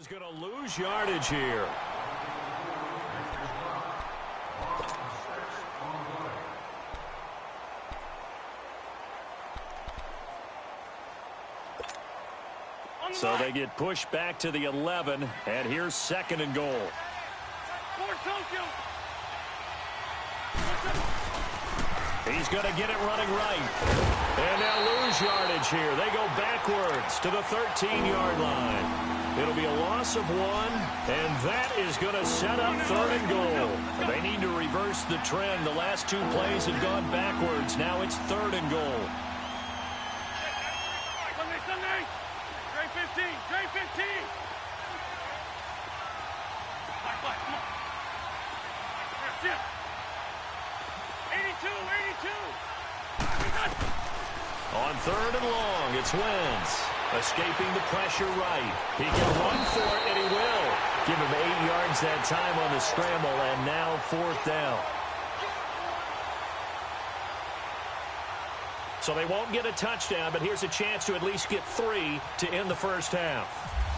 is going to lose yardage here. So they get pushed back to the 11, and here's 2nd and goal. He's going to get it running right. And they'll lose yardage here. They go backwards to the 13-yard line. It'll be a loss of 1, and that is going to set up 3rd and goal. They need to reverse the trend. The last 2 plays have gone backwards. Now it's 3rd and goal. Trey 15. 82. On 3rd and long, it's Wentz. Escaping the pressure right. He can run for it, and he will. Give him 8 yards that time on the scramble, and now 4th down. So they won't get a touchdown, but here's a chance to at least get 3 to end the first half.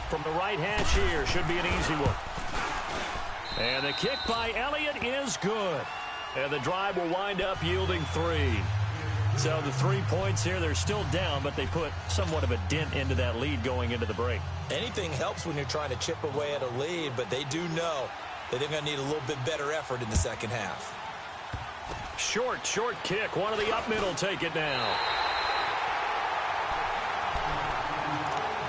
From the right hash here, should be an easy one. And the kick by Elliott is good. And the drive will wind up yielding 3. So the 3 points here, they're still down, but they put somewhat of a dent into that lead going into the break. Anything helps when you're trying to chip away at a lead, but they do know that they're going to need a little bit better effort in the second half. Short kick. One of the up middle take it now.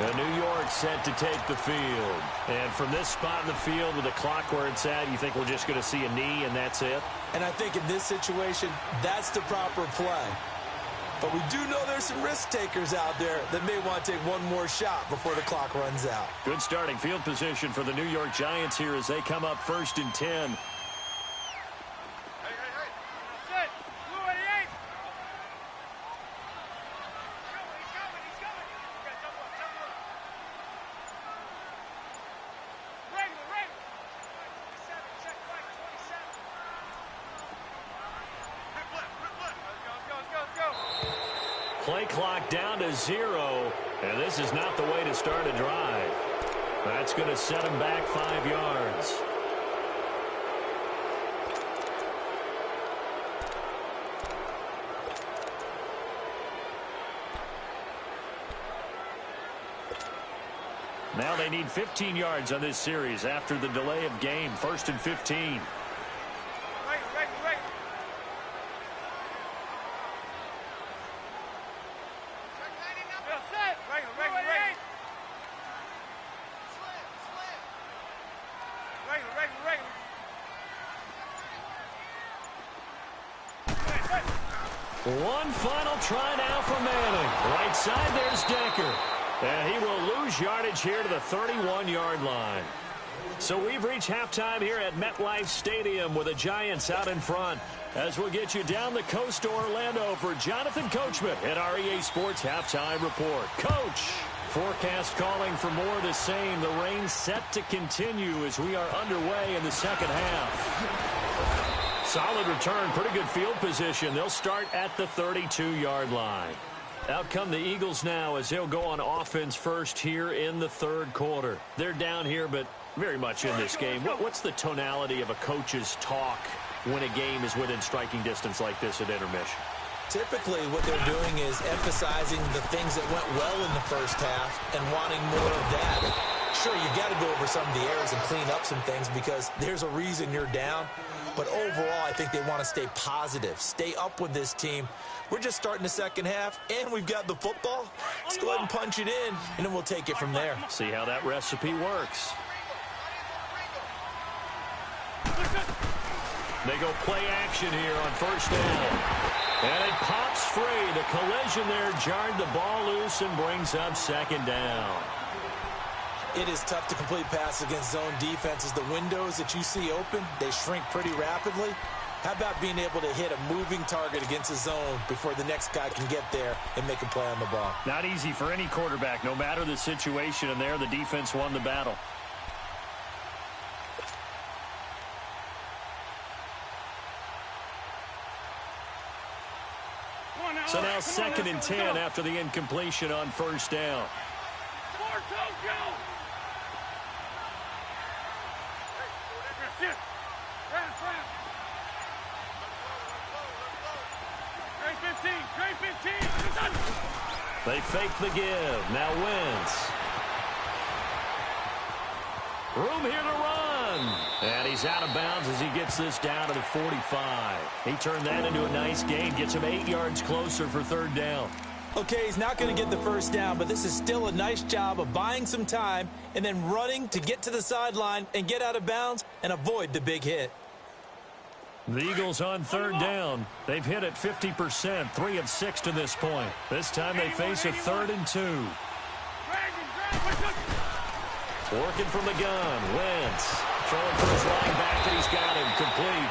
The New York set to take the field. And from this spot in the field with the clock where it's at, you think we're just going to see a knee and that's it? And I think in this situation, that's the proper play. But we do know there's some risk takers out there that may want to take one more shot before the clock runs out. Good starting field position for the New York Giants here as they come up 1st and 10. Play clock down to 0, and this is not the way to start a drive. That's going to set him back 5 yards. Now they need 15 yards on this series after the delay of game. 1st and 15. One final try now for Manning. Right side, there's Decker. And he will lose yardage here to the 31-yard line. So we've reached halftime here at MetLife Stadium with the Giants out in front. As we'll get you down the coast to Orlando for Jonathan Coachman at our EA Sports Halftime Report. Coach, forecast calling for more of the same. The rain set to continue as we are underway in the second half. Solid return, pretty good field position. They'll start at the 32-yard line. Out come the Eagles now as they'll go on offense first here in the 3rd quarter. They're down here, but very much in this game. What's the tonality of a coach's talk when a game is within striking distance like this at intermission? Typically, what they're doing is emphasizing the things that went well in the first half and wanting more of that. Sure, you've got to go over some of the errors and clean up some things because there's a reason you're down. But overall, I think they want to stay positive, stay up with this team. We're just starting the second half, and we've got the football. Let's go ahead and punch it in, and then we'll take it from there. See how that recipe works. They go play action here on 1st down. And it pops free. The collision there jarred the ball loose and brings up 2nd down. It is tough to complete passes against zone defenses. The windows that you see open, they shrink pretty rapidly. How about being able to hit a moving target against a zone before the next guy can get there and make a play on the ball? Not easy for any quarterback, no matter the situation, and there the defense won the battle. So now 2nd and 10 after the incompletion on 1st down. Shift. Round. Grade 15. Grade 15. They fake the give. Now Wentz. Room here to run. And he's out of bounds as he gets this down to the 45. He turned that into a nice gain. Gets him 8 yards closer for third down. Okay, he's not going to get the first down, but this is still a nice job of buying some time and then running to get to the sideline and get out of bounds and avoid the big hit. The Eagles on third down. They've hit it 50%, 3 of 6 to this point. This time they face a 3rd and 2. Working from the gun, Wentz. Throwing for his running back, and he's got him complete.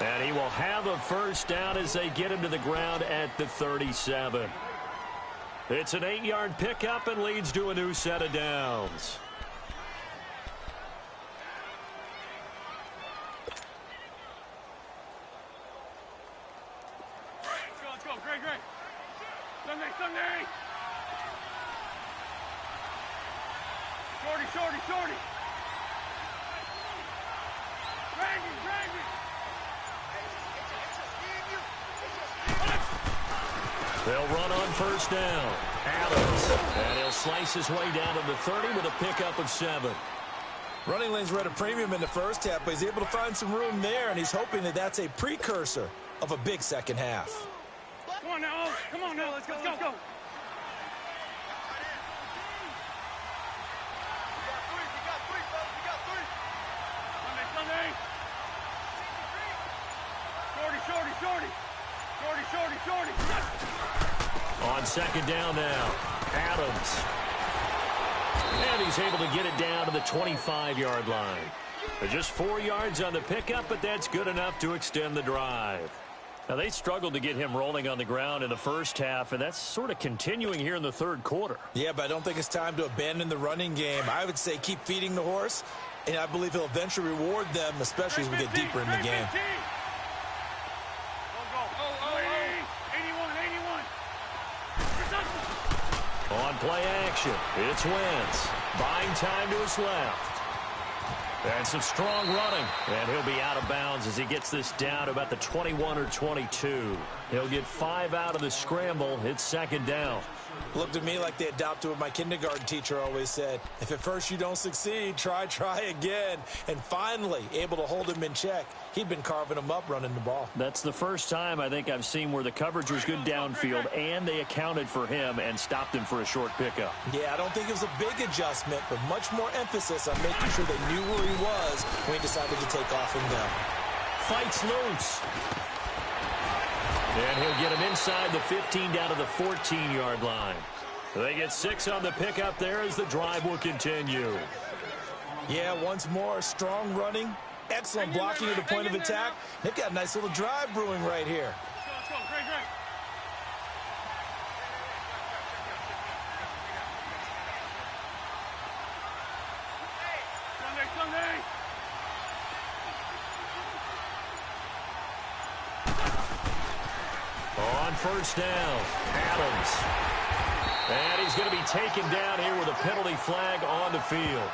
And he will have a first down as they get him to the ground at the 37. It's an 8-yard pickup and leads to a new set of downs. Let's go. Great. Sunday. Shorty. Drag it. They'll run on first down. Adams. And he'll slice his way down to the 30 with a pickup of 7. Running lanes were at a premium in the first half, but he's able to find some room there, and he's hoping that that's a precursor of a big second half. Come on now. Let's go. Sunday. Shorty. On second down now, Adams. And he's able to get it down to the 25-yard line. Just 4 yards on the pickup, but that's good enough to extend the drive. Now, they struggled to get him rolling on the ground in the first half, and that's sort of continuing here in the third quarter. Yeah, but I don't think it's time to abandon the running game. I would say keep feeding the horse, and I believe he'll eventually reward them, especially as we get deeper in the game. On play action, it's Wentz. Buying time to his left. And some strong running. And he'll be out of bounds as he gets this down to about the 21 or 22. He'll get 5 out of the scramble. It's second down. Looked to me like they adopted what my kindergarten teacher always said. If at first you don't succeed, try again. And finally, able to hold him in check. He'd been carving him up running the ball. That's the first time I think I've seen where the coverage was good downfield and they accounted for him and stopped him for a short pickup. Yeah, I don't think it was a big adjustment, but much more emphasis on making sure they knew where he was when he decided to take off and go. Fights loose. And he'll get him inside the 15 down to the 14-yard line. They get 6 on the pickup there as the drive will continue. Yeah, once more, strong running, excellent blocking at the point of attack. They've got a nice little drive brewing right here. Let's go. Great. Sunday. On first down, Adams. And he's going to be taken down here with a penalty flag on the field.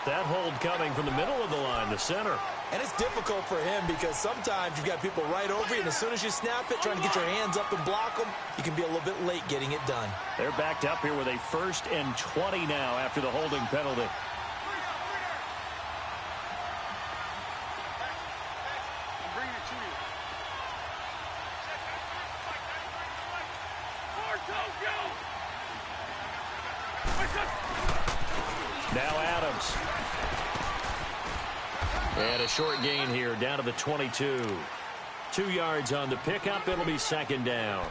That hold coming from the middle of the line, the center. And it's difficult for him because sometimes you've got people right over you, and as soon as you snap it, trying to get your hands up and block them, you can be a little bit late getting it done. They're backed up here with a 1st and 20 now after the holding penalty. Now Adams. And a short gain here down to the 22. 2 yards on the pickup. It'll be second down.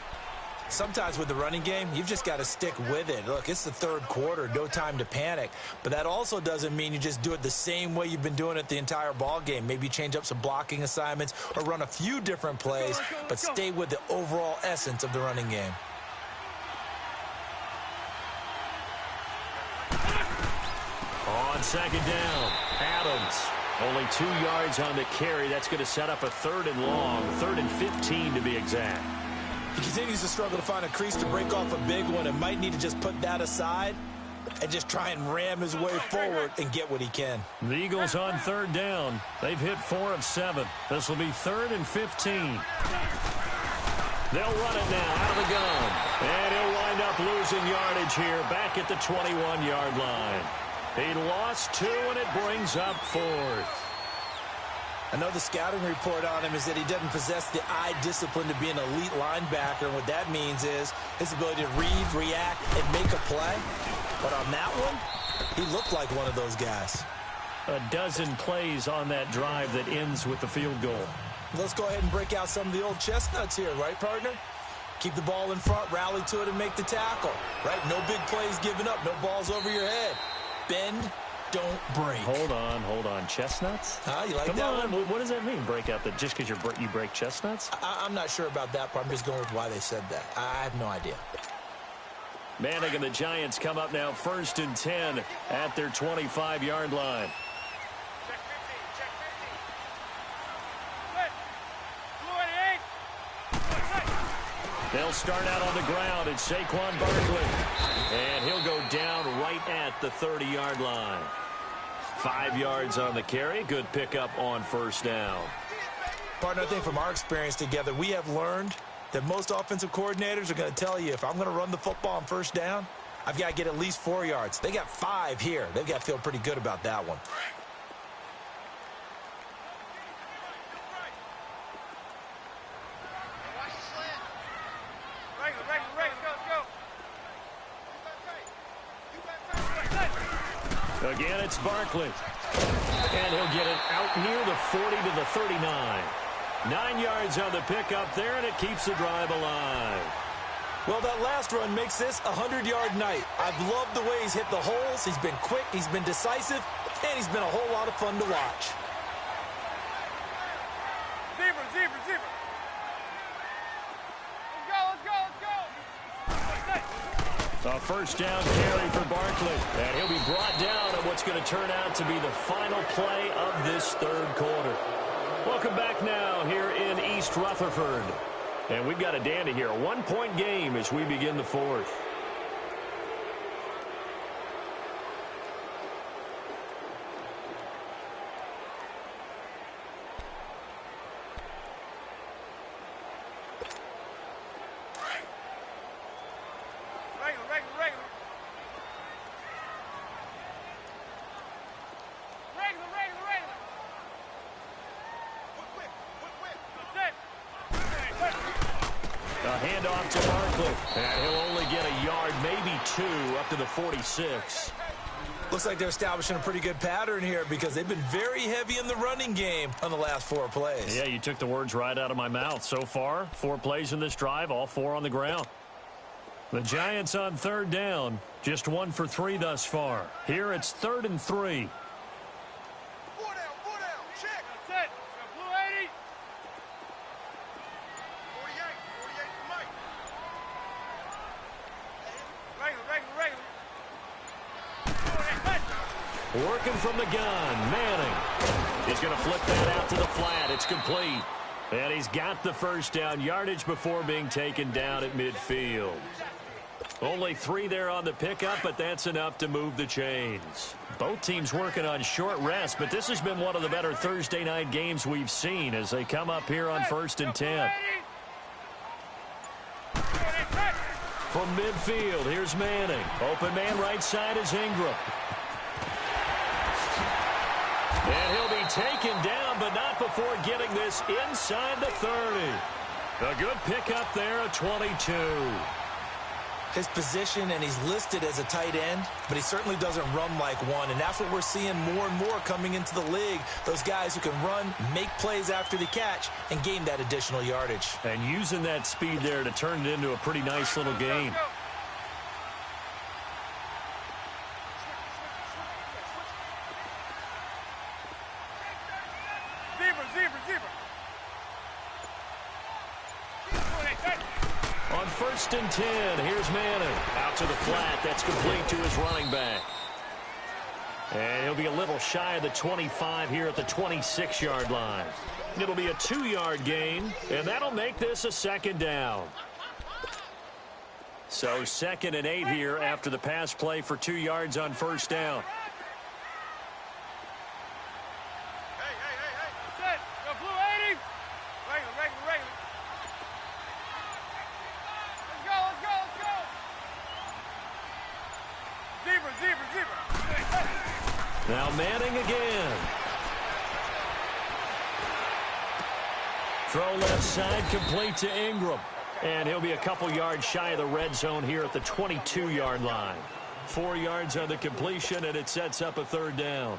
Sometimes with the running game, you've just got to stick with it. Look, it's the third quarter, no time to panic. But that also doesn't mean you just do it the same way you've been doing it the entire ball game. Maybe change up some blocking assignments or run a few different plays, but stay with the overall essence of the running game. On second down, Adams. Only 2 yards on the carry. That's going to set up a 3rd and long, 3rd and 15 to be exact. He continues to struggle to find a crease to break off a big one and might need to just put that aside and just try and ram his way forward and get what he can. The Eagles on third down. They've hit 4 of 7. This will be 3rd and 15. They'll run it now out of the gun. And he'll wind up losing yardage here back at the 21-yard line. He lost 2, and it brings up 4th. I know the scouting report on him is that he doesn't possess the eye discipline to be an elite linebacker. And what that means is his ability to read, react, and make a play. But on that one, he looked like one of those guys. A dozen plays on that drive that ends with the field goal. Let's go ahead and break out some of the old chestnuts here, right, partner? Keep the ball in front, rally to it, and make the tackle, right? No big plays given up, no balls over your head. Bend, don't break. Hold on. Chestnuts? You like Come that on. one? What does that mean, break out? That just because you break chestnuts? I'm not sure about that part. I'm just going with why they said that. I have no idea. Manning and the Giants come up now 1st and 10 at their 25-yard line. They'll start out on the ground. It's Saquon Barkley. And he'll go down right at the 30-yard line. 5 yards on the carry. Good pickup on 1st down. Partner, I think from our experience together, we have learned that most offensive coordinators are going to tell you, if I'm going to run the football on 1st down, I've got to get at least 4 yards. They got 5 here. They've got to feel pretty good about that one. Again, it's Barkley. And he'll get it out near the 40 to the 39. 9 yards on the pickup there, and it keeps the drive alive. Well, that last run makes this a 100-yard night. I've loved the way he's hit the holes. He's been quick, he's been decisive, and he's been a whole lot of fun to watch. Zebra. A 1st down carry for Barkley. And he'll be brought down on what's going to turn out to be the final play of this 3rd quarter. Welcome back now here in East Rutherford. And we've got a dandy here. A 1-point game as we begin the 4th. Handoff to Barkley. And he'll only get a yard, maybe 2, up to the 46. Looks like they're establishing a pretty good pattern here because they've been very heavy in the running game on the last 4 plays. Yeah, you took the words right out of my mouth. So far, 4 plays in this drive, all 4 on the ground. The Giants on 3rd down, just 1 for 3 thus far. Here it's 3rd and 3. Working from the gun, Manning. He's going to flip that out to the flat. It's complete. And he's got the 1st down yardage before being taken down at midfield. Only 3 there on the pickup, but that's enough to move the chains. Both teams working on short rest, but this has been one of the better Thursday night games we've seen as they come up here on 1st and 10. From midfield, here's Manning. Open man right side is Ingram. And he'll be taken down, but not before getting this inside the 30. A good pickup there at 22. His position, and he's listed as a tight end, but he certainly doesn't run like one, and that's what we're seeing more and more coming into the league. Those guys who can run, make plays after the catch, and gain that additional yardage. And using that speed there to turn it into a pretty nice little game. On 1st and 10, here's Manning. Out to the flat. That's complete to his running back. And he'll be a little shy of the 25 here at the 26-yard line. It'll be a 2-yard gain, and that'll make this a 2nd down. So 2nd and 8 here after the pass play for 2 yards on first down. Set. Go blue 80. Regular. Let's go. Zebra. Now Manning again. Throw left side, complete to Ingram. And he'll be a couple yards shy of the red zone here at the 22-yard line. 4 yards on the completion, and it sets up a 3rd down.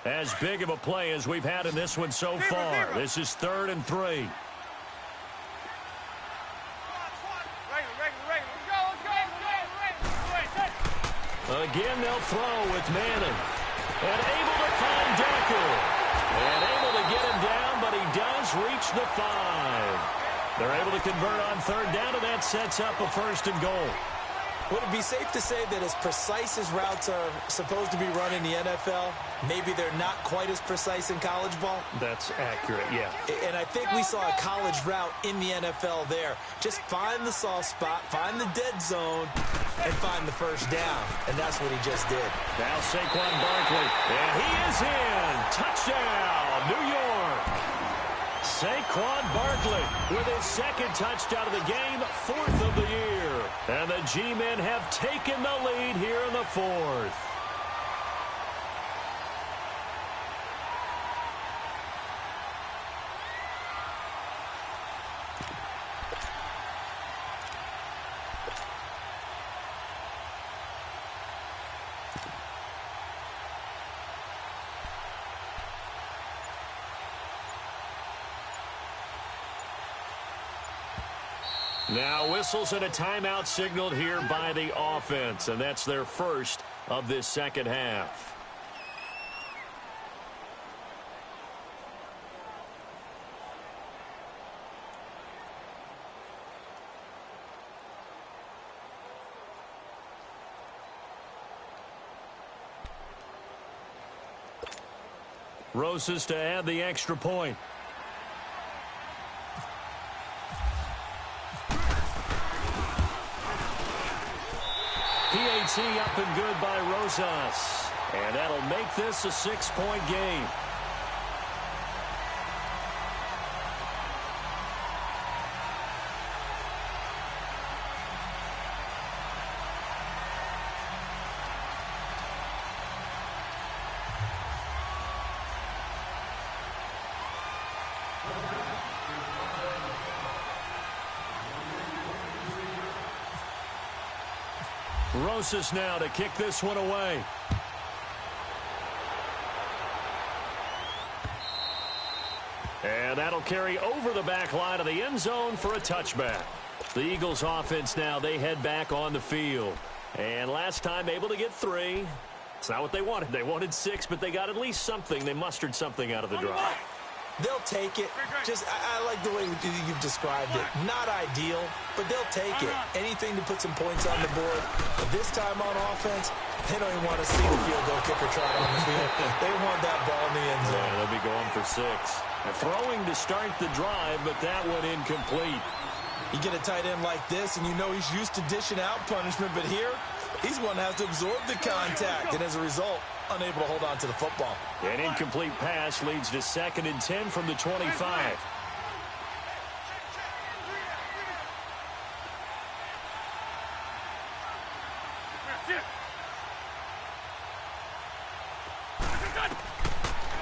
As big of a play as we've had in this one so far. This is 3rd and 3. Again, they'll throw with Manning. And able to find Decker. And able to get him down, but he does reach the 5. They're able to convert on 3rd down, and that sets up a 1st and goal. Would it be safe to say that as precise as routes are supposed to be run in the NFL, maybe they're not quite as precise in college ball? That's accurate, yeah. And I think we saw a college route in the NFL there. Just find the soft spot, find the dead zone, and find the 1st down. And that's what he just did. Now Saquon Barkley. And he is in. Touchdown, New York. Saquon Barkley with his 2nd touchdown of the game, 4th of the year. And the G-men have taken the lead here in the 4th. Now whistles and a timeout signaled here by the offense, and that's their first of this 2nd half. Rosas to add the extra point. PAT up and good by Rosas. And that'll make this a 6-point game. Rosas now to kick this one away. And that'll carry over the back line of the end zone for a touchback. The Eagles offense now, they head back on the field. And last time able to get 3. It's not what they wanted. They wanted 6, but they got at least something. They mustered something out of the drive. They'll take it. I like the way you've described it. Not ideal, but they'll take it. Anything to put some points on the board. But this time on offense, they don't even want to see the field goal kicker try on the field. They want that ball in the end zone. Yeah, they'll be going for 6. Throwing to start the drive, but that one incomplete. You get a tight end like this, and you know he's used to dishing out punishment, but here, he's one that has to absorb the contact, and as a result, unable to hold on to the football. An incomplete pass leads to 2nd and 10 from the 25.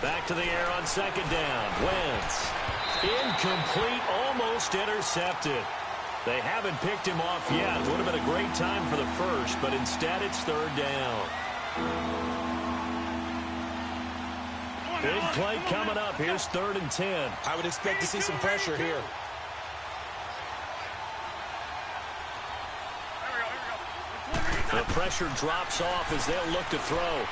Back to the air on 2nd down. Wentz. Incomplete, almost intercepted. They haven't picked him off yet. Would have been a great time for the first, but instead it's 3rd down. Big play coming up. Here's 3rd and 10. I would expect to see some pressure here. The pressure drops off as they'll look to throw.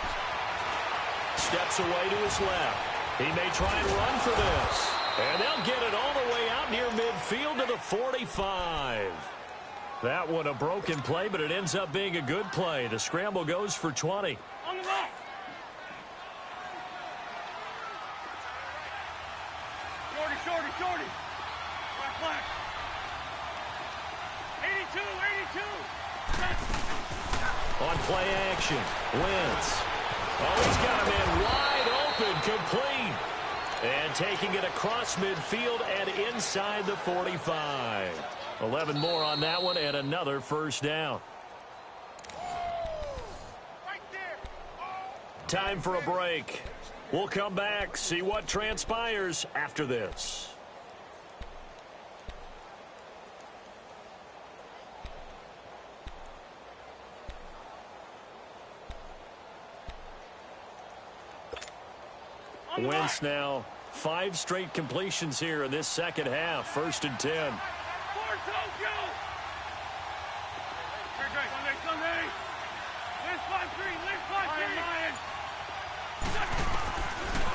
Steps away to his left. He may try and run for this. And they'll get it all the way out near midfield to the 45. That one a broken play, but it ends up being a good play. The scramble goes for 20. Shorty, shorty. Black, black. 82, 82. On play action, Wentz. Oh, he's got a man wide open, complete. And taking it across midfield and inside the 45. 11 more on that one and another first down. Time for a break. We'll come back, see what transpires after this. Wentz now 5 straight completions here in this second half. 1st and 10.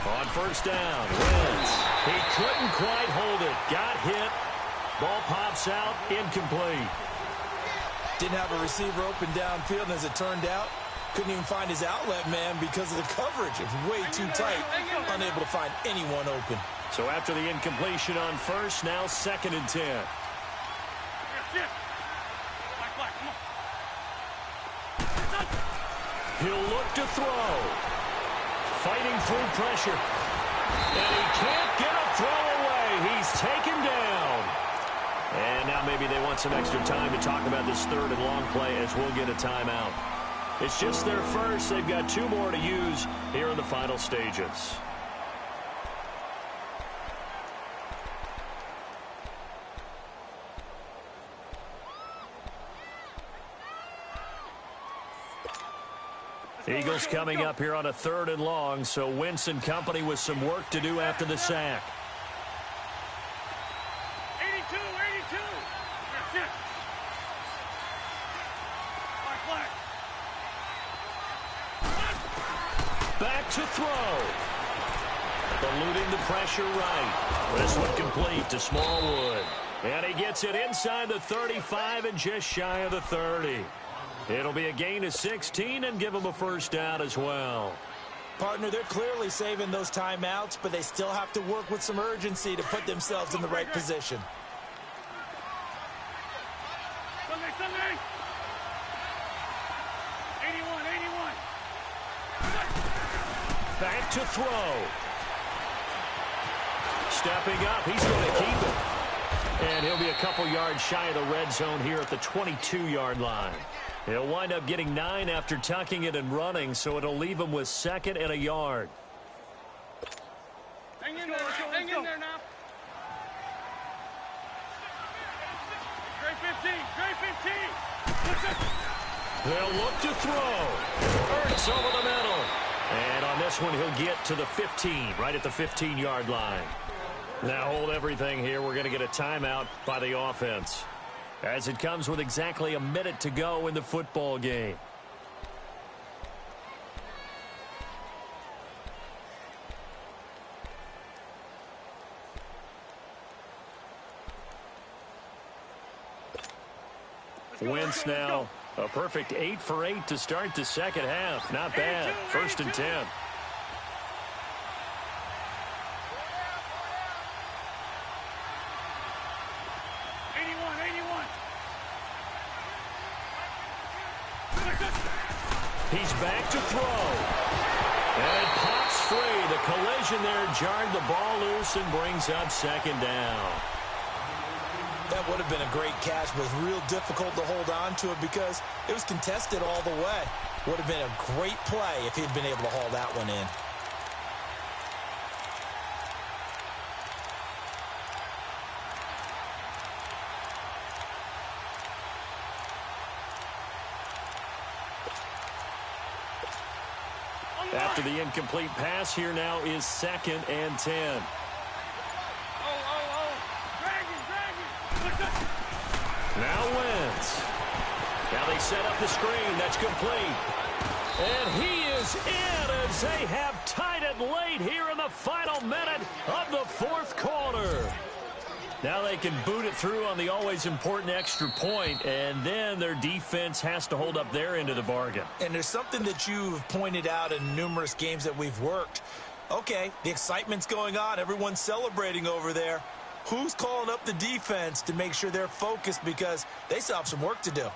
On first down, Wentz. He couldn't quite hold it. Got hit. Ball pops out, incomplete. Didn't have a receiver open downfield, and as it turned out, couldn't even find his outlet man because of the coverage. It was way too tight, unable to find anyone open. So after the incompletion on first, now 2nd and 10. He'll look to throw. Fighting through pressure. And he can't get a throw away. He's taken down. And now maybe they want some extra time to talk about this 3rd and long play as we'll get a timeout. It's just their first. They've got 2 more to use here in the final stages. Eagles coming up here on a 3rd and long, so Wentz and company with some work to do after the sack. 82, 82. That's it. Back to throw. Eluding the pressure right. This one complete to Smallwood. And he gets it inside the 35 and just shy of the 30. It'll be a gain of 16 and give them a first down as well. Partner, they're clearly saving those timeouts, but they still have to work with some urgency to put themselves in the right position. Sunday, Sunday. 81, 81. Back to throw. Stepping up, he's going to keep it. And he'll be a couple yards shy of the red zone here at the 22-yard line. He'll wind up getting 9 after tucking it and running, so it'll leave him with 2nd and a yard. Hang in there, hang in there now. Great 15, great 15. They'll look to throw. Hurts over the middle. And on this one, he'll get to the 15, right at the 15-yard line. Now hold everything here. We're going to get a timeout by the offense, as it comes with exactly a minute to go in the football game. Wentz now a perfect 8 for 8 to start the second half. Not bad. 1st and 10. He's back to throw. And it pops free. The collision there jarred the ball loose and brings up 2nd down. That would have been a great catch, but it was real difficult to hold on to it because it was contested all the way. Would have been a great play if he'd been able to haul that one in. After the incomplete pass, here now is 2nd and 10. Now Wentz. Now they set up the screen. That's complete. And he is in as they have tied it late here in the final minute of the 4th quarter. Now they can boot it through on the always important extra point, and then their defense has to hold up their end of the bargain. And there's something that you've pointed out in numerous games that we've worked. Okay, the excitement's going on. Everyone's celebrating over there. Who's calling up the defense to make sure they're focused because they still have some work to do?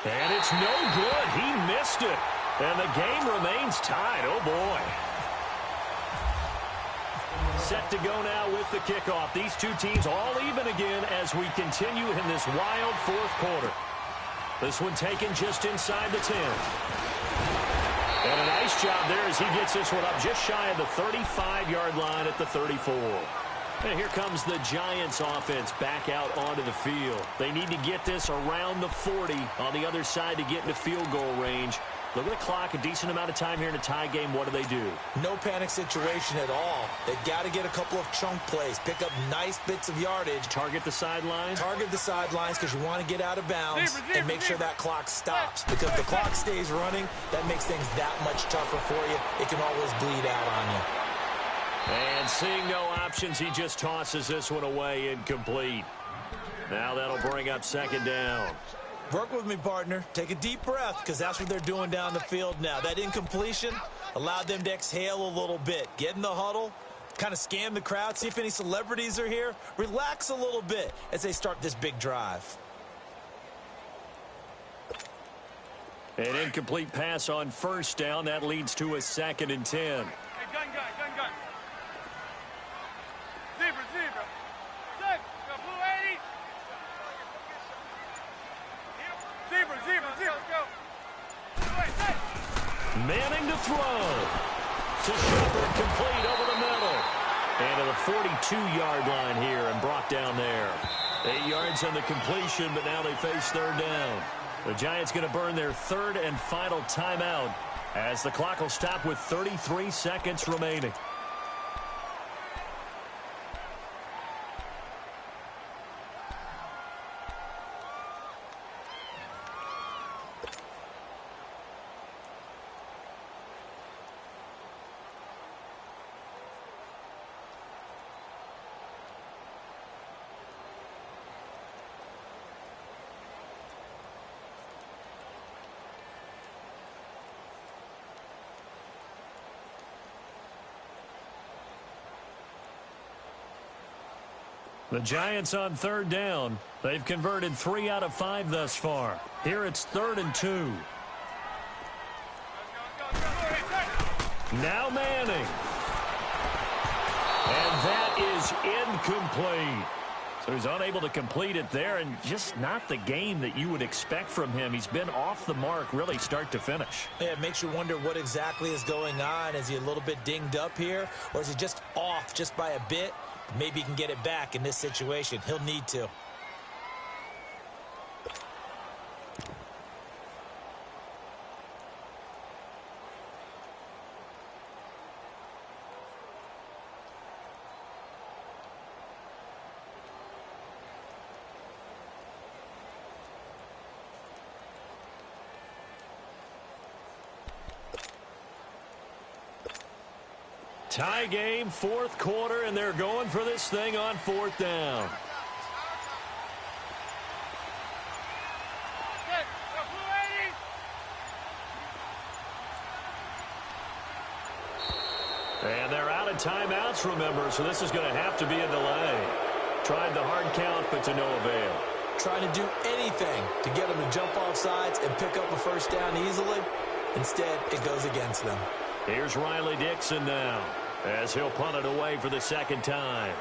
And it's no good. He missed it. And the game remains tied. Oh, boy. Set to go now with the kickoff. These two teams all even again as we continue in this wild fourth quarter. This one taken just inside the 10. And a nice job there as he gets this one up just shy of the 35-yard line at the 34. And here comes the Giants offense back out onto the field. They need to get this around the 40 on the other side to get into field goal range. Look at the clock, a decent amount of time here in a tie game. What do? No panic situation at all. They've got to get a couple of chunk plays, pick up nice bits of yardage. Target the sidelines? Target the sidelines because you want to get out of bounds and make sure that clock stops. Because if the clock stays running, that makes things that much tougher for you. It can always bleed out on you. And seeing no options, he just tosses this one away, incomplete. Now that'll bring up second down. Work with me, partner. Take a deep breath because that's what they're doing down the field now. That incompletion allowed them to exhale a little bit. Get in the huddle, kind of scan the crowd, see if any celebrities are here. Relax a little bit as they start this big drive. An incomplete pass on first down. That leads to a 2nd and 10. Hey, gun. Zebra. Zeb, got blue 80. Zebra, go. Manning to throw. To Shepard, complete over the middle. And to the 42-yard line here and brought down there. 8 yards on the completion, but now they face third down. The Giants going to burn their third and final timeout as the clock will stop with 33 seconds remaining. The Giants on third down. They've converted 3 out of 5 thus far. Here it's 3rd and 2. Now Manning. And that is incomplete. So he's unable to complete it there, and just not the game that you would expect from him. He's been off the mark really start to finish. Yeah, it makes you wonder what exactly is going on. Is he a little bit dinged up here, or is he just off just by a bit? Maybe he can get it back in this situation. He'll need to. Tie game, fourth quarter, and they're going for this thing on 4th down. And they're out of timeouts, remember, so this is going to have to be a delay. Tried the hard count, but to no avail. Trying to do anything to get them to jump off sides and pick up a first down easily. Instead, it goes against them. Here's Riley Dixon now, as he'll punt it away for the second time.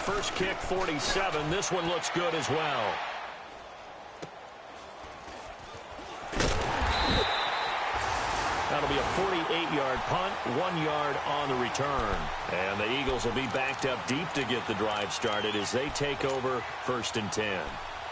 First kick, 47. This one looks good as well. That'll be a 48-yard punt, 1 yard on the return. And the Eagles will be backed up deep to get the drive started as they take over 1st and 10.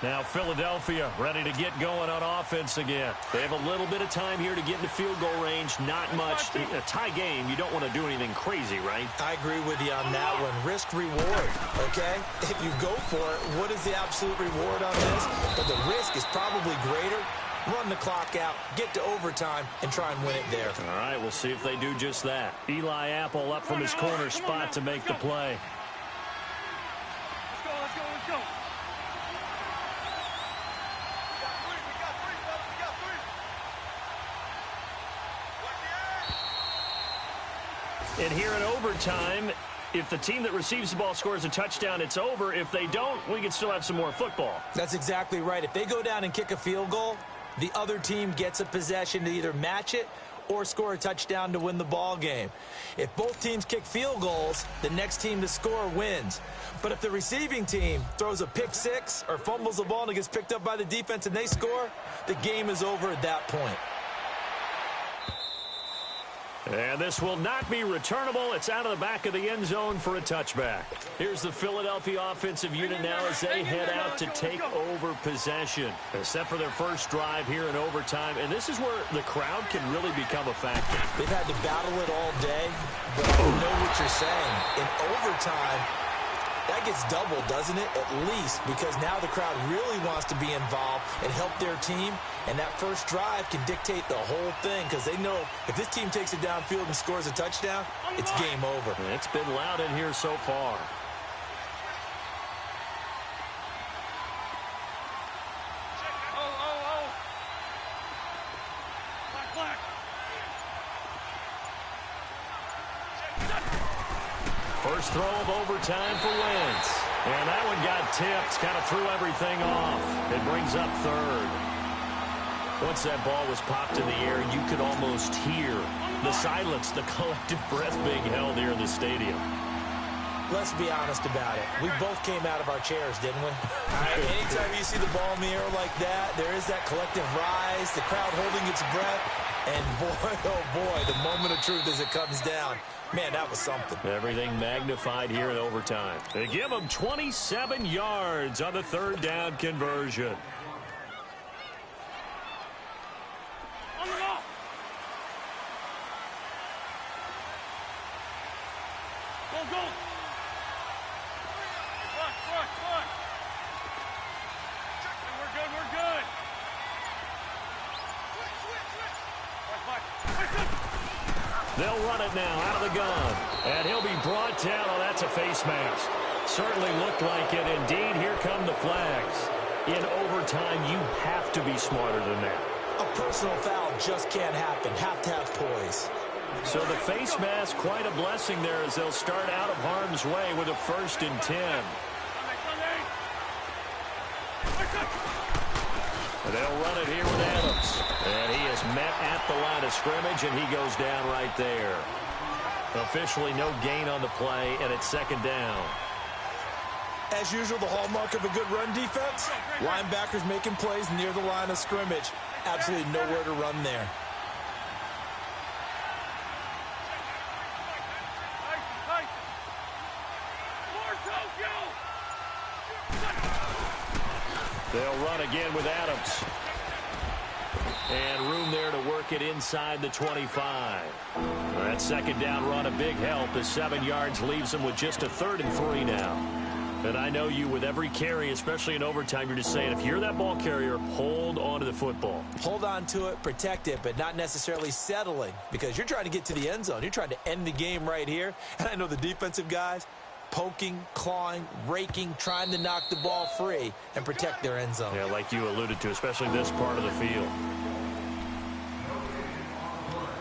Now Philadelphia ready to get going on offense again. They have a little bit of time here to get into field goal range. Not much. A tie game, you don't want to do anything crazy, right? I agree with you on that one. Risk reward, okay? If you go for it, what is the absolute reward on this? But the risk is probably greater. Run the clock out, get to overtime, and try and win it there. All right, we'll see if they do just that. Eli Apple up from his corner spot to make the play. Let's go, let's go, let's go. And here in overtime, if the team that receives the ball scores a touchdown, it's over. If they don't, we can still have some more football. That's exactly right. If they go down and kick a field goal, the other team gets a possession to either match it or score a touchdown to win the ball game. If both teams kick field goals, the next team to score wins. But if the receiving team throws a pick six or fumbles the ball and it gets picked up by the defense and they score, the game is over at that point. And this will not be returnable. It's out of the back of the end zone for a touchback. Here's the Philadelphia offensive unit now as they head out to take over possession. Except for their first drive here in overtime. And this is where the crowd can really become a factor. They've had to battle it all day, but I know what you're saying. In overtime, that gets doubled, doesn't it? At least, because now the crowd really wants to be involved and help their team. And that first drive can dictate the whole thing because they know if this team takes it downfield and scores a touchdown, it's game over. It's been loud in here so far. First throw of overtime for Wentz. And that one got tipped, kind of threw everything off. It brings up third. Once that ball was popped in the air, you could almost hear the silence, the collective breath being held here in the stadium. Let's be honest about it. We both came out of our chairs, didn't we? Anytime you see the ball in the air like that, there is that collective rise, the crowd holding its breath. And boy, oh boy, the moment of truth as it comes down. Man, that was something. Everything magnified here in overtime. They give them 27 yards on the third down conversion. On the ball. Go, go. Run. We're good, we're good. They'll run it now out of the gun. And he'll be brought down. Oh, that's a face mask. Certainly looked like it. Indeed, here come the flags. In overtime, you have to be smarter than that. A personal foul just can't happen. Have to have poise. So the face mask, quite a blessing there as they'll start out of harm's way with a 1st and 10. And they'll run it here with Adams. And he is met at the line of scrimmage, and he goes down right there. Officially no gain on the play, and it's 2nd down. As usual, the hallmark of a good run defense, linebackers making plays near the line of scrimmage. Absolutely nowhere to run there. They'll run again with Adams. And room there to work it inside the 25. That 2nd down run, a big help as 7 yards leaves them with just a 3rd and 3 now. And I know you, with every carry, especially in overtime, you're just saying, if you're that ball carrier, hold on to the football. Hold on to it, protect it, but not necessarily settling because you're trying to get to the end zone. You're trying to end the game right here. And I know the defensive guys, poking, clawing, raking, trying to knock the ball free and protect their end zone. Yeah, like you alluded to, especially this part of the field.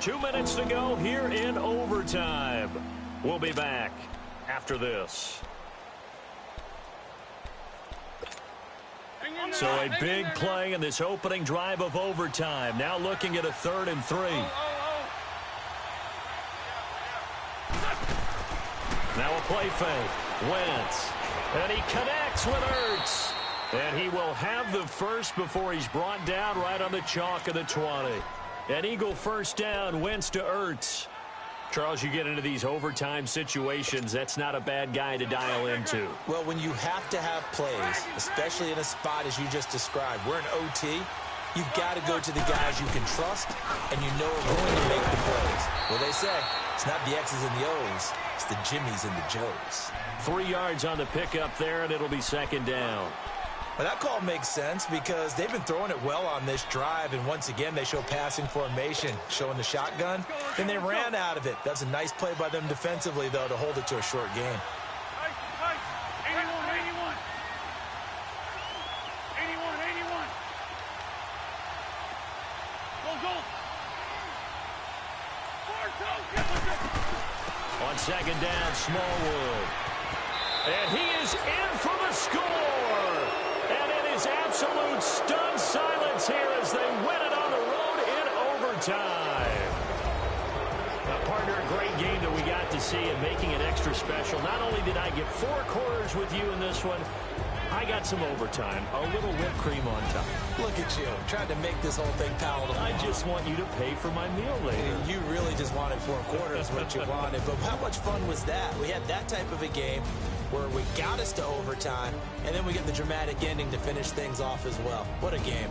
2 minutes to go here in overtime. We'll be back after this. So a big play in this opening drive of overtime. Now looking at a 3rd and 3. Now a play fake. Wentz. And he connects with Ertz. And he will have the first before he's brought down right on the chalk of the 20. An Eagle 1st down. Wentz to Ertz. Charles, you get into these overtime situations, that's not a bad guy to dial into. Well, when you have to have plays, especially in a spot as you just described, we're in OT, you've got to go to the guys you can trust and you know are going to make the plays. Well, they say it's not the X's and the O's, it's the Jimmies and the Joes. 3 yards on the pickup there, and it'll be second down. Well, that call makes sense because they've been throwing it well on this drive, and once again, they show passing formation, showing the shotgun, and they ran out of it. That's a nice play by them defensively, though, to hold it to a short game. 81. 81. Go. On second down, Smallwood. And he is in for the score. And it is absolute stunned silence here as they win it on the road in overtime. Now, partner, a great game that we got to see and making it extra special. Not only did I get 4 quarters with you in this one, I got some overtime, a little whipped cream on top. Look at you, trying to make this whole thing palatable. I just want you to pay for my meal later. You really just wanted 4 quarters, what you wanted. But how much fun was that? We had that type of a game where we got us to overtime, and then we get the dramatic ending to finish things off as well. What a game.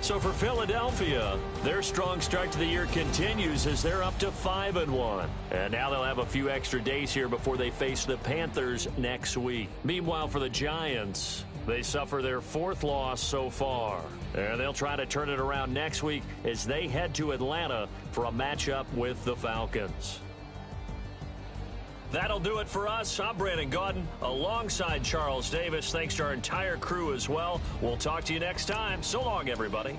So for Philadelphia, their strong start to the year continues as they're up to 5-1. And now they'll have a few extra days here before they face the Panthers next week. Meanwhile, for the Giants, they suffer their 4th loss so far. And they'll try to turn it around next week as they head to Atlanta for a matchup with the Falcons. That'll do it for us. I'm Brandon Gaudin alongside Charles Davis. Thanks to our entire crew as well. We'll talk to you next time. So long, everybody.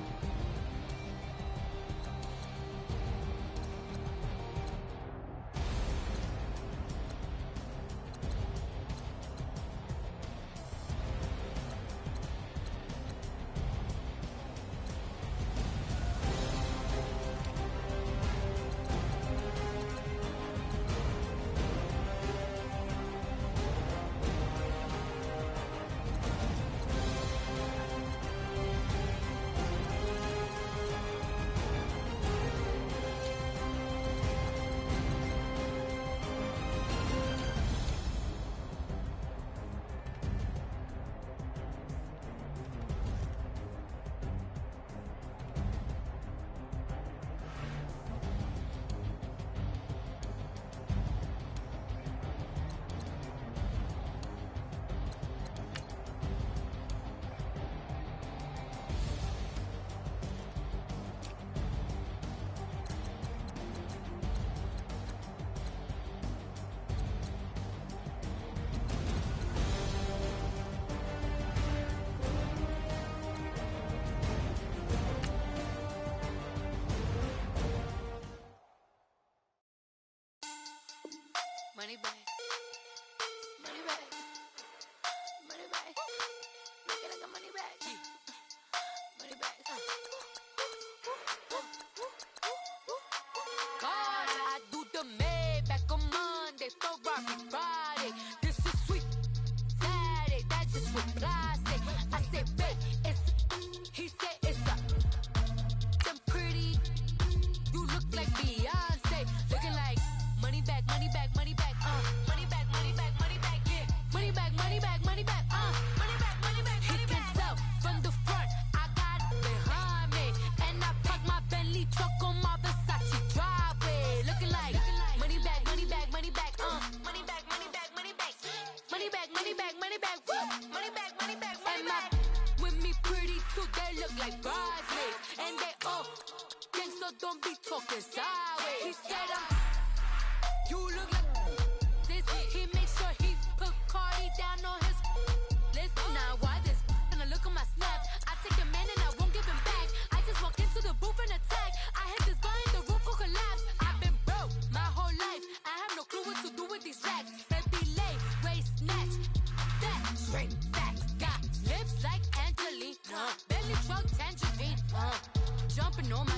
Money back. Money back. Money back. Make it like a money back. Money back. God, I do the Maybach on Monday, Ferrari Friday. This is sweet Saturday, that's just what I say. I say, babe, it's he said it's a them pretty. You look like Beyonce, looking like money back, money back, money back, money back, money back, money back, yeah, money back, money back, money back, money back, money back. He can tell from the front, I got it behind me, and I park my Bentley truck on my Versace driveway, looking like money back, money back, money back, money back, money back, money back, money back, money back, money back, money back, money back, money back. With me pretty too, they look like bridesmaids, and they all gang, so don't be talking sideways. He said you look like this. He makes sure he put Cardi down on his list. Now why this? Gonna look at my snap. I take a man and I won't give him back. I just walk into the booth and attack. I hit this guy in the roof will collapse. I've been broke my whole life. I have no clue what to do with these racks. Baby lay, waist snatch. That straight facts. Got lips like Angelina. Belly truck tangerine. Jumping on my.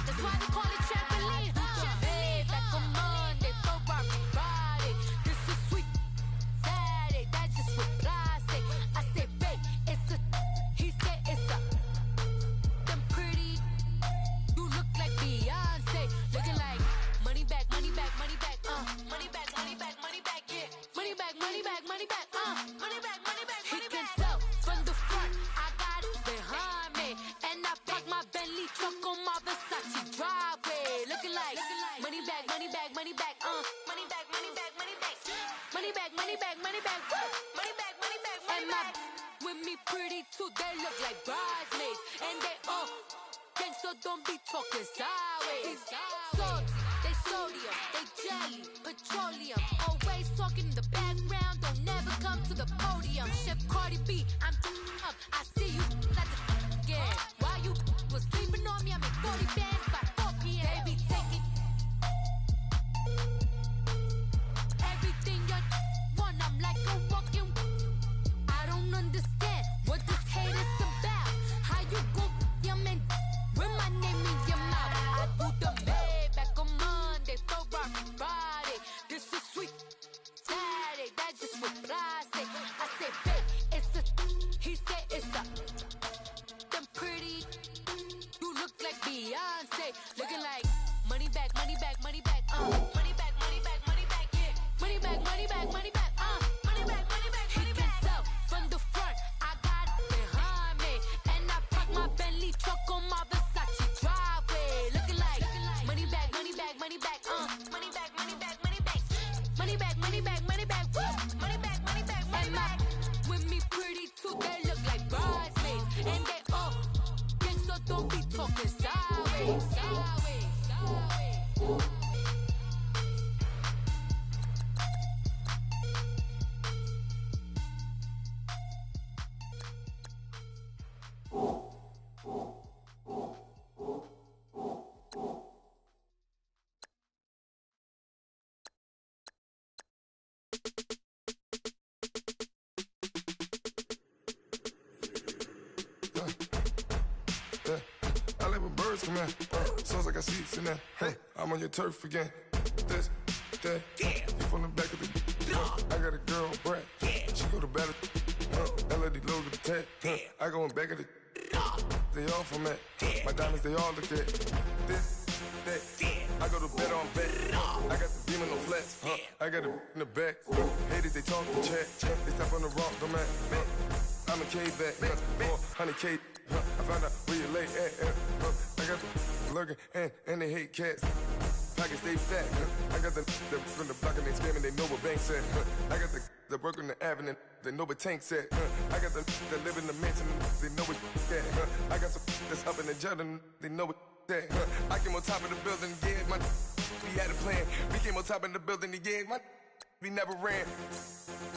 That's why they call it trampoline. Babe, like a Monday, Ferrari back, money back, money back, money back, money back, money back, money back, money back, money back, money back, money back, money back. With me pretty too, they look like bridesmaids, and they all gang, so don't be talking sideways. Salty, they sodium, they jelly, petroleum, always talking in the background, don't never come to the podium. Chef Cardi B, I'm up, I see you at the again. Why you was sleeping on me? I make 40 bands by 4 p.m. They be taking everything you want. I'm like a walking. I don't understand what this hate is about. How you go your man with my name in your mouth? I do the Maybach on Monday, throw rock Friday. This is sweet Saturday, that's just what I say. I say, babe, it's a. He said it's a. Them pretty. You look like Beyonce, looking like money back, money back, money back, money back, money back, money back, yeah, money back, money back, money back, money back, money back, money back. He can tell from the front, I got it behind me, and I park my Bentley truck on my Versace driveway, looking like money back, money back, money back, money back, money back, money back, money back, money back, money back, money back, money back, money back. With me pretty too, they look like bridesmaids, and they all gang, so don't be talking sideways, sideways, sideways. I let my birds come in. Sounds like I seats in there. I'm on your turf again. This, that, you from the back of the. I got a girl, Brad. She go to battle. LED logo the tag. I go in back of the. They all from that. My diamonds, they all look at. This, that. I go to bed on bed. I got the demon on flats. I got it in the back. Haters, they talk the chat. They step on the rock, don't man. I'm a K-back, 400K. I found out where you lay at. I got the lurking and they hate cats. Pockets stay fat. I got the from the block and they scamming, they know what banks at. I got the work on the avenue, they know what tanks at. I got the that live in the mansion, they know what that. I got some that's up in the jungle, they know what that. I came on top of the building, yeah, my we had a plan. We came on top of the building, yeah, my we never ran.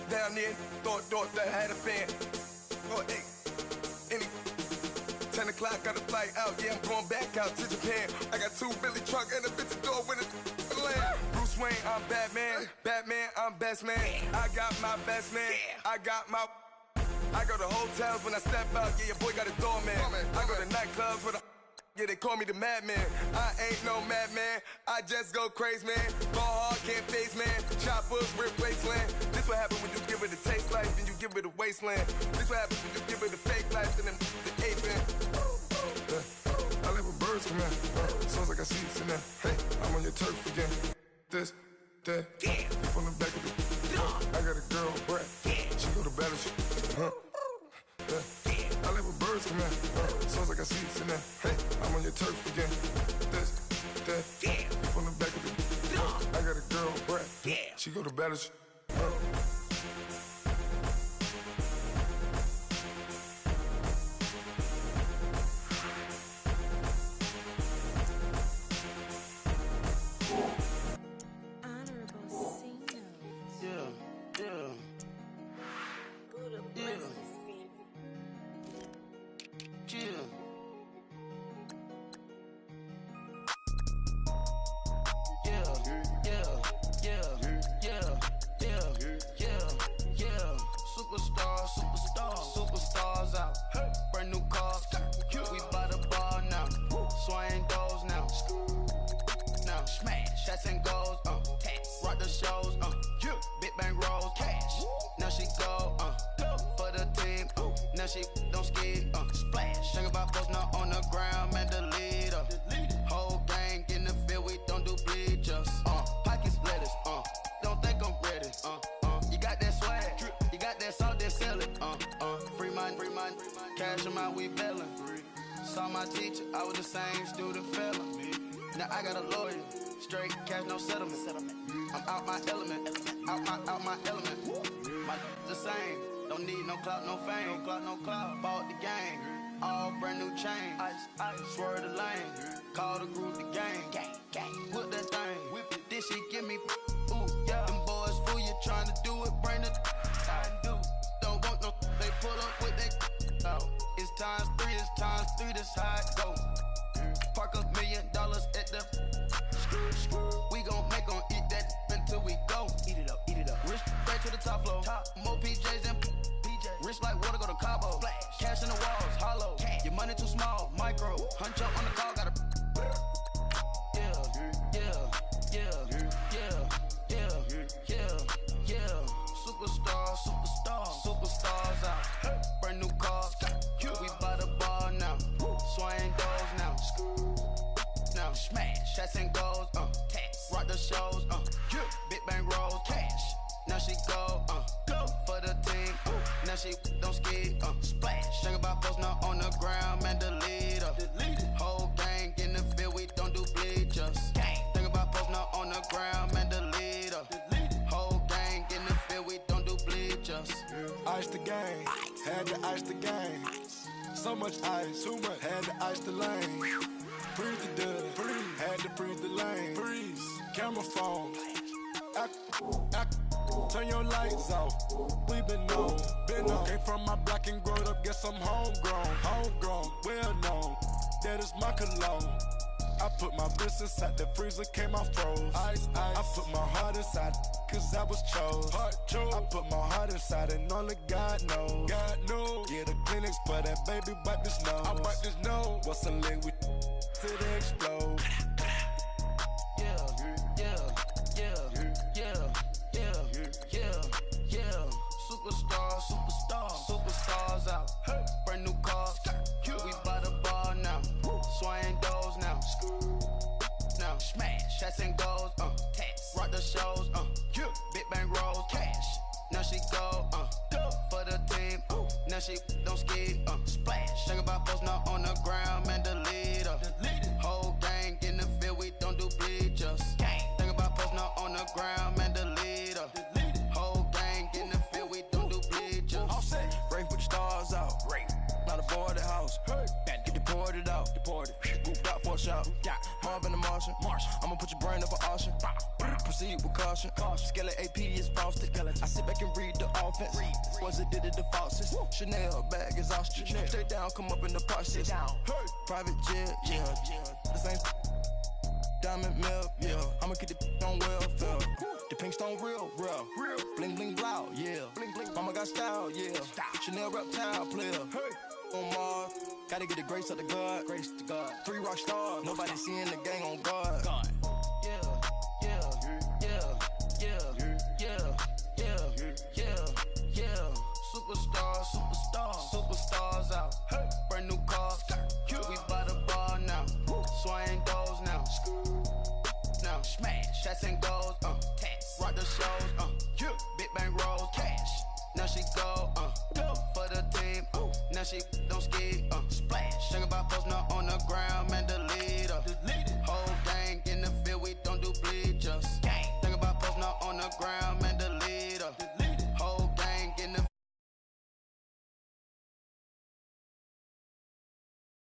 Down there, thought that had a fan. Oh, hey, any 10 o'clock, got a flight out, yeah, I'm going back out to Japan. I got 2 Billy truck and a bitch door with a land. Bruce Wayne, I'm Batman. Batman, I'm best man. I got my best man. I got my. I go to hotels when I step out, yeah, your boy got a doorman. I go to nightclubs with a. Yeah, they call me the madman. I ain't no madman. I just go crazy, man. Ball hard, can't face, man. Choppers, replace land. This what happens when you give it a taste life and you give it a wasteland. This what happens when you give it a fake life and then the ape in. I let my birds come in. Sounds like I seats in there. Hey, I'm on your turf again. This, that, you from the back of the. I got a girl, Brad. She go to battle, I let my birds come in. Sounds like I seats in there. Hey, I'm on your turf again. This, that, you from the back of the. I got a girl, Brad. She go to battle, Superstars out. Brand new cars. We by the bar now. Swaying doors now. Now smash. Shots and goals. Rock the shows. Big bang rolls. Cash. Now she go. For the team. Now she don't ski. Splash. Think about post now on the ground. Man, the leader. Whole gang in the field. We don't do bleachers. Pockets lettuce. Don't think I'm ready. You got that swag. You got that salt that sell it. Free mind. Cash them out, we bellin'. Saw my teacher, I was the same student fella. Now I got a lawyer. Straight cash, no settlement. I'm out my element. Out my element. My the same. Don't need no clout, no fame. No clout. Bought the game. All brand new chain. Ice. Swerve the lane. Call the group the gang. Whip that thing. Whip it. This shit give me. Ooh, yeah. Them boys fool you trying to do it. Bring the. Don't want no. They pull up with they. It's times 3. It's times 3. This how it go. Park $1 million at the. We gon' make 'em eat that until we go. Eat it up. Rich straight to the top floor. More PJs than PJs. Rich like water, go to Cabo. Flash. Cash in the walls, hollow. Cash. Your money too small, micro. Hunch up on the call, gotta. Superstars out. Brand new cars. We by the bar now. Swaying doors now. Now smash. Shots and goals. Rock the shows. Big bang rolls. Cash. Now she go. For the team. Now she don't ski. Splash. Think about posting up on the ground, man. Delete her. Whole gang in the field. We don't do bleachers. Think about posting up on the ground, man. Delete her. Whole gang in the field. We don't do bleachers. Ice the game, had to ice the game. So much ice, too much, had to ice the lane. Freeze the dud, had to freeze the lane. Freeze, camera phone. Turn your lights off. We been on. Came from my block and growed up. Guess I'm homegrown, well known. That is my cologne. I put my wrist inside the freezer, came out froze. Ice. I put my heart inside, cause I was chose. I put my heart inside and only God knows. Yeah, the clinics for that baby wipe this nose. I wipe this nose. What's a liquid till they explode? Superstars out. Brand new cars. We by the bar now. Swaying doors now. Now smash. Shots and goals. Rock the shows. Big bang rolls. Cash. Now she go. For the team. Now she don't ski. Splash. Think about posting up on the ground, man. Delete her. Whole gang in the field. We don't do bleachers. Think about posting up on the ground, man. Delete her. Whole gang in the field. We don't do bleachers. All set. Race with the stars out. Not a boarded house. Get deported out. Moved out for a shot. Marvin the Martian. I'ma put your brain up for auction. Proceed with caution. Skeleton AP is frosted. I sit back and read the offense. Was it did it the faucets? Chanel bag is ostrich. Stay down, come up in the process. Private jet, yeah. The same diamond milk, yeah. I'ma get the on welfare. The pink stone real. Bling bling blow, yeah. Mama got style, yeah. Chanel reptile player. On Mars, gotta get the grace of the God. 3 rock stars, nobody seeing the gang on guard. Superstars out. Brand new cars. We by the bar now. Swaying doors now. Now smash. Shots and goals. Rock the shows. Big bang rolls. Cash. Now she go. For the team. Now she don't ski. Splash. Think about posting up on